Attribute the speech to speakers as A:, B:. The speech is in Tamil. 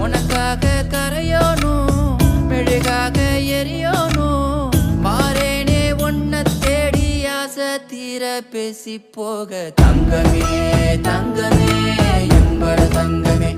A: உனக்காக கரையோனும் மெழுகாக எரியோனும் மாறேனே ஒன்ன தேடி ஆசை தீர பேசி போக தங்கமே தங்கமே என்பட தங்கமே